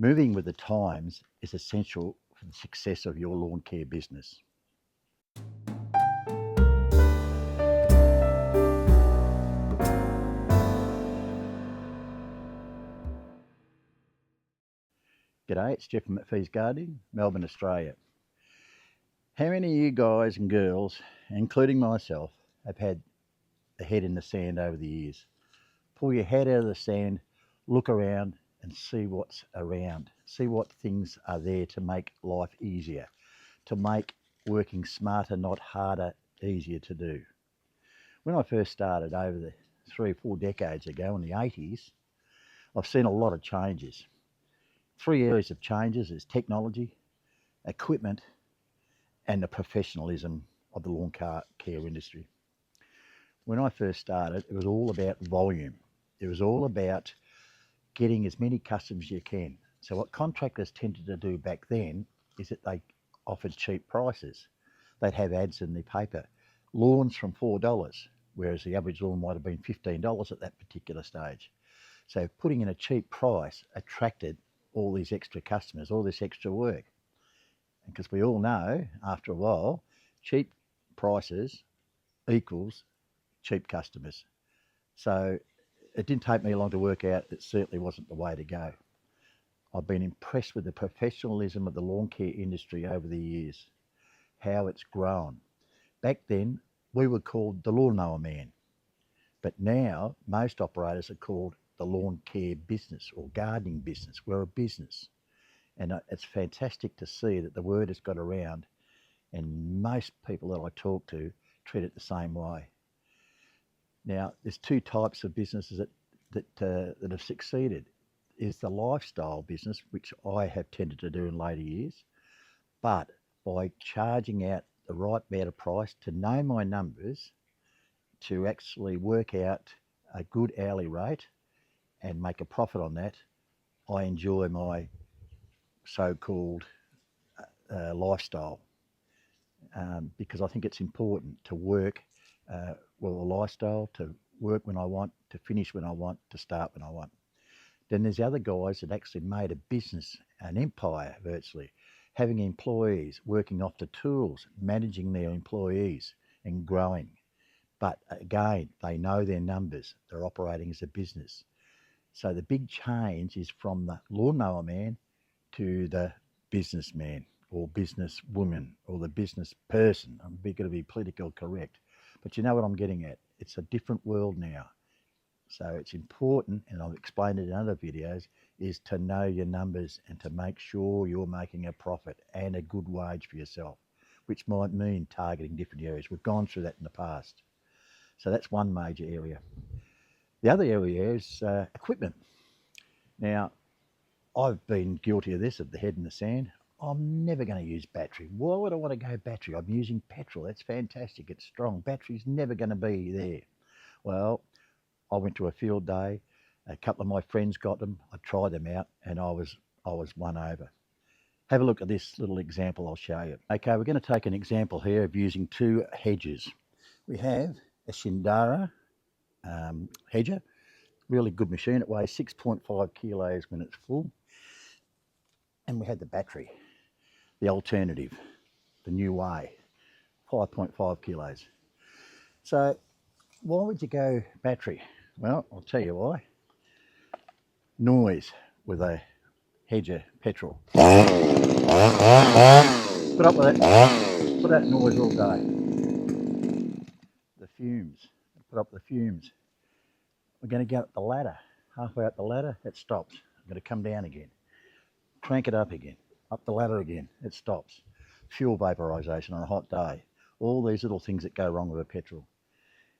Moving with the times is essential for the success of your lawn care business. G'day, it's Jeff from McPhee's Gardening, Melbourne, Australia. How many of you guys and girls, including myself, have had the head in the sand over the years? Pull your head out of the sand, look around and see what's around. See what things are there to make life easier, to make working smarter, not harder, easier to do. When I first started over the 3 or 4 decades ago in the 80s, I've seen a lot of changes. 3 areas of changes is technology, equipment, and the professionalism of the lawn care industry. When I first started, it was all about volume. It was all about getting as many customers as you can. So what contractors tended to do back then is that they offered cheap prices. They'd have ads in the paper. Lawns from $4, whereas the average lawn might have been $15 at that particular stage. So putting in a cheap price attracted all these extra customers, all this extra work. And because we all know, after a while, cheap prices equals cheap customers. So it didn't take me long to work out it certainly wasn't the way to go. I've been impressed with the professionalism of the lawn care industry over the years, how it's grown. Back then, we were called the lawnmower man, but now most operators are called the lawn care business or gardening business. We're a business, and it's fantastic to see that the word has got around, and most people that I talk to treat it the same way. Now, there's 2 types of businesses that have succeeded. Is the lifestyle business, which I have tended to do in later years, but by charging out the right amount of price, to know my numbers, to actually work out a good hourly rate and make a profit on that, I enjoy my so-called lifestyle, because I think it's important to work well, a lifestyle, to work when I want, to finish when I want, to start when I want. Then there's the other guys that actually made a business, an empire virtually, having employees, working off the tools, managing their employees and growing. But again, they know their numbers, they're operating as a business. So the big change is from the lawnmower man to the businessman or businesswoman or the business person. I'm going to be politically correct, but you know what I'm getting at. It's a different world now. So it's important, and I've explained it in other videos, is to know your numbers and to make sure you're making a profit and a good wage for yourself, which might mean targeting different areas. We've gone through that in the past. So that's one major area. The other area is equipment. Now, I've been guilty of this, of the head in the sand. I'm never going to use battery. Why would I want to go battery? I'm using petrol. That's fantastic. It's strong. Battery's never going to be there. Well, I went to a field day. A couple of my friends got them. I tried them out, and I was won over. Have a look at this little example I'll show you. Okay, we're going to take an example here of using 2 hedges. We have a Shindara hedger. Really good machine. It weighs 6.5 kilos when it's full. And we had the battery, the alternative, the new way, 5.5 kilos. So why would you go battery? Well, I'll tell you why. Noise with a hedger petrol. Put up with that. Put that noise all day. The fumes. Put up the fumes. We're going to go up the ladder. Halfway up the ladder, it stops. I'm going to come down again. Crank it up again. Up the ladder again, it stops. Fuel vaporisation on a hot day. All these little things that go wrong with a petrol.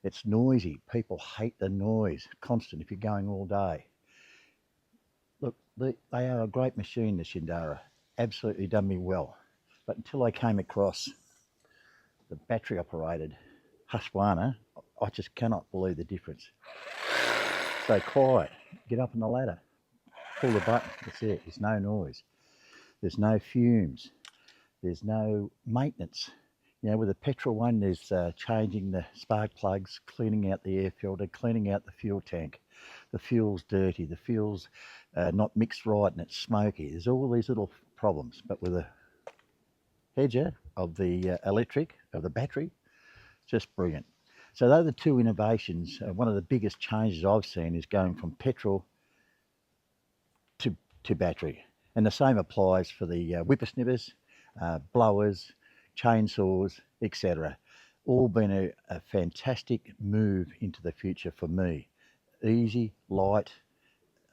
It's noisy. People hate the noise. Constant if you're going all day. Look, they are a great machine, the Shindara. Absolutely done me well. But until I came across the battery operated Husqvarna, I just cannot believe the difference. So quiet. Get up on the ladder. Pull the button. That's it. There's no noise. There's no fumes. There's no maintenance. You know, with a petrol one, there's changing the spark plugs, cleaning out the air filter, cleaning out the fuel tank. the fuel's dirty, the fuel's not mixed right and it's smoky. There's all these little problems. But with a hedger of the electric, of the battery, just brilliant. So those are the two innovations. One of the biggest changes I've seen is going from petrol to battery. And the same applies for the whippersnippers, blowers, chainsaws, etc. All been a fantastic move into the future for me. Easy, light,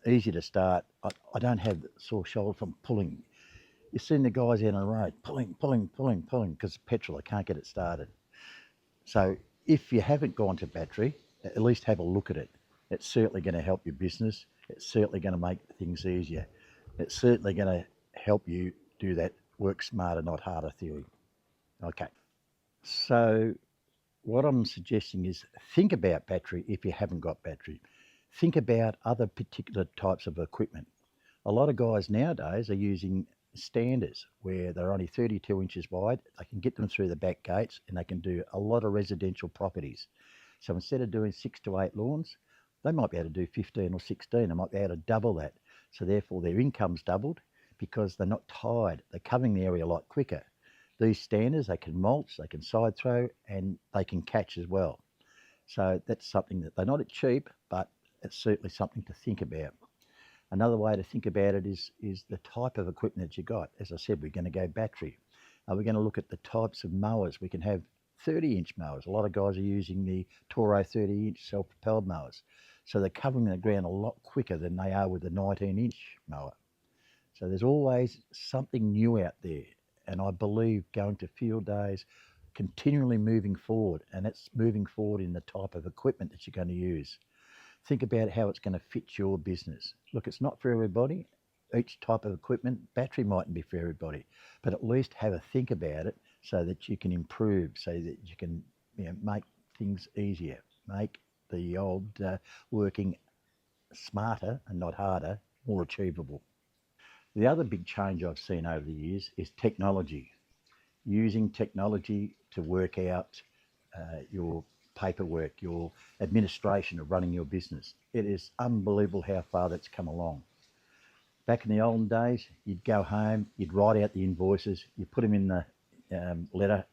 easy to start. I don't have sore shoulder from pulling. You've seen the guys out on the road pulling because petrol, I can't get it started. So if you haven't gone to battery, at least have a look at it. It's certainly going to help your business. It's certainly going to make things easier. It's certainly going to help you do that work smarter, not harder theory. Okay. So what I'm suggesting is think about battery if you haven't got battery. Think about other particular types of equipment. A lot of guys nowadays are using standers where they're only 32 inches wide. They can get them through the back gates and they can do a lot of residential properties. So instead of doing 6 to 8 lawns, they might be able to do 15 or 16. They might be able to double that. So therefore their income's doubled because they're not tired. They're covering the area a lot quicker. These standers, they can mulch, they can side throw, and they can catch as well. So that's something that they're not cheap, but it's certainly something to think about. Another way to think about it is the type of equipment that you got. As I said, we're going to go battery. We're going to look at the types of mowers. We can have 30-inch mowers. A lot of guys are using the Toro 30-inch self-propelled mowers. So they're covering the ground a lot quicker than they are with the 19-inch mower. So there's always something new out there. And I believe going to field days, continually moving forward, and it's moving forward in the type of equipment that you're going to use. Think about how it's going to fit your business. Look, it's not for everybody. Each type of equipment, battery mightn't be for everybody, but at least have a think about it so that you can improve, so that you can make things easier, make the old working smarter and not harder, more achievable. The other big change I've seen over the years is technology. Using technology to work out your paperwork, your administration of running your business. It is unbelievable how far that's come along. Back in the olden days, you'd go home, you'd write out the invoices, you put them in the letter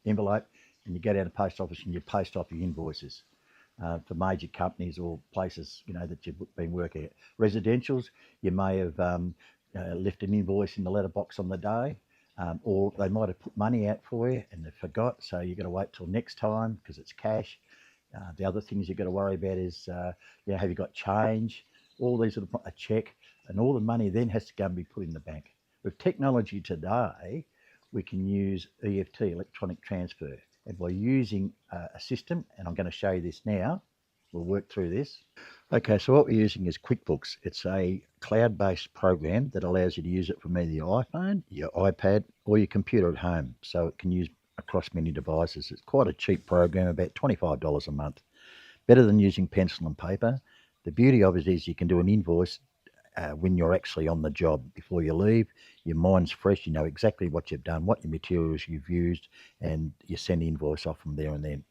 envelope, and you go down to the post office and you post off your invoices for major companies or places that you've been working at. Residentials, you may have left an invoice in the letterbox on the day. Or they might have put money out for you and they forgot, so you've got to wait till next time because it's cash. The other things you've got to worry about is, have you got change? All these a check, and all the money then has to go and be put in the bank. With technology today, we can use EFT, electronic transfer, and by using a system, and I'm going to show you this now, we'll work through this. Okay, so what we're using is QuickBooks. It's a cloud-based program that allows you to use it from either your iPhone, your iPad, or your computer at home. So it can use across many devices. It's quite a cheap program, about $25 a month. Better than using pencil and paper. The beauty of it is you can do an invoice when you're actually on the job. Before you leave, your mind's fresh, you know exactly what you've done, what your materials you've used, and you send the invoice off from there and then.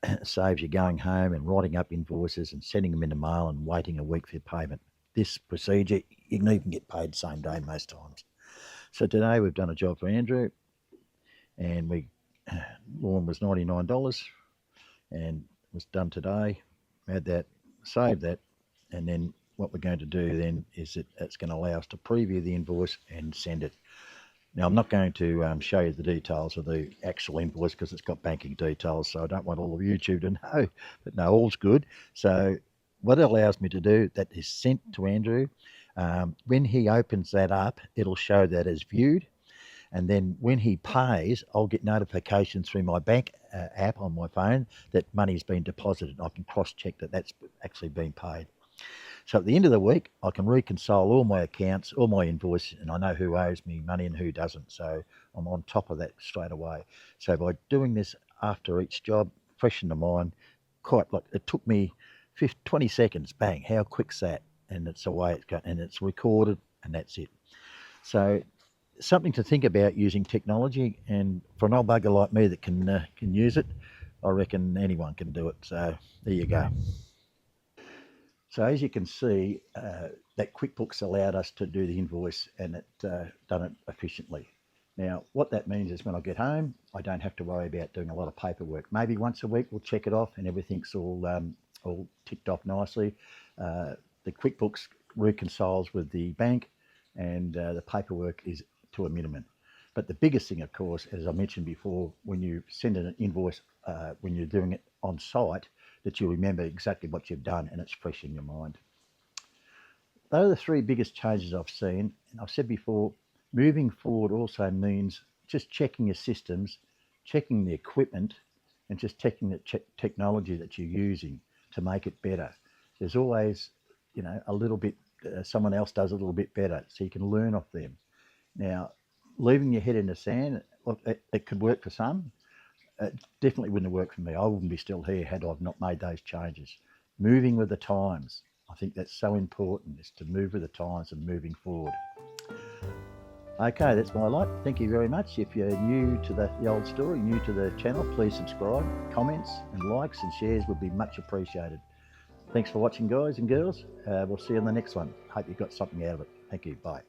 It saves you going home and writing up invoices and sending them in the mail and waiting a week for your payment. This procedure, you can even get paid the same day most times. So today we've done a job for Andrew, and lawn was $99 and it was done today. Had that, saved that, and then what we're going to do then is it's going to allow us to preview the invoice and send it. Now, I'm not going to show you the details of the actual invoice because it's got banking details, so I don't want all of YouTube to know, but no, all's good. So what it allows me to do, that is sent to Andrew. When he opens that up, it'll show that as viewed. And then when he pays, I'll get notifications through my bank app on my phone that money's been deposited. I can cross-check that that's actually been paid. So at the end of the week, I can reconcile all my accounts, all my invoices, and I know who owes me money and who doesn't. So I'm on top of that straight away. So by doing this after each job, fresh in the mind, it took me 20 seconds, bang, how quick's that? And it's the way it's going, and it's recorded, and that's it. So something to think about using technology, and for an old bugger like me that can use it, I reckon anyone can do it. So there you go. So as you can see, that QuickBooks allowed us to do the invoice, and it done it efficiently. Now, what that means is when I get home, I don't have to worry about doing a lot of paperwork. Maybe once a week we'll check it off and everything's all ticked off nicely. The QuickBooks reconciles with the bank, and the paperwork is to a minimum. But the biggest thing, of course, as I mentioned before, when you send an invoice, when you're doing it on site, that you remember exactly what you've done and it's fresh in your mind. Those are the three biggest changes I've seen. And I've said before, moving forward also means just checking your systems, checking the equipment, and just checking the technology that you're using to make it better. There's always, a little bit, someone else does a little bit better, so you can learn off them. Now, leaving your head in the sand, look, it could work for some. It definitely wouldn't have worked for me. I wouldn't be still here had I not made those changes. Moving with the times. I think that's so important, is to move with the times and moving forward. Okay, that's my lot. Thank you very much. If you're new to the old story, new to the channel, please subscribe. Comments and likes and shares would be much appreciated. Thanks for watching, guys and girls. We'll see you in the next one. Hope you got something out of it. Thank you. Bye.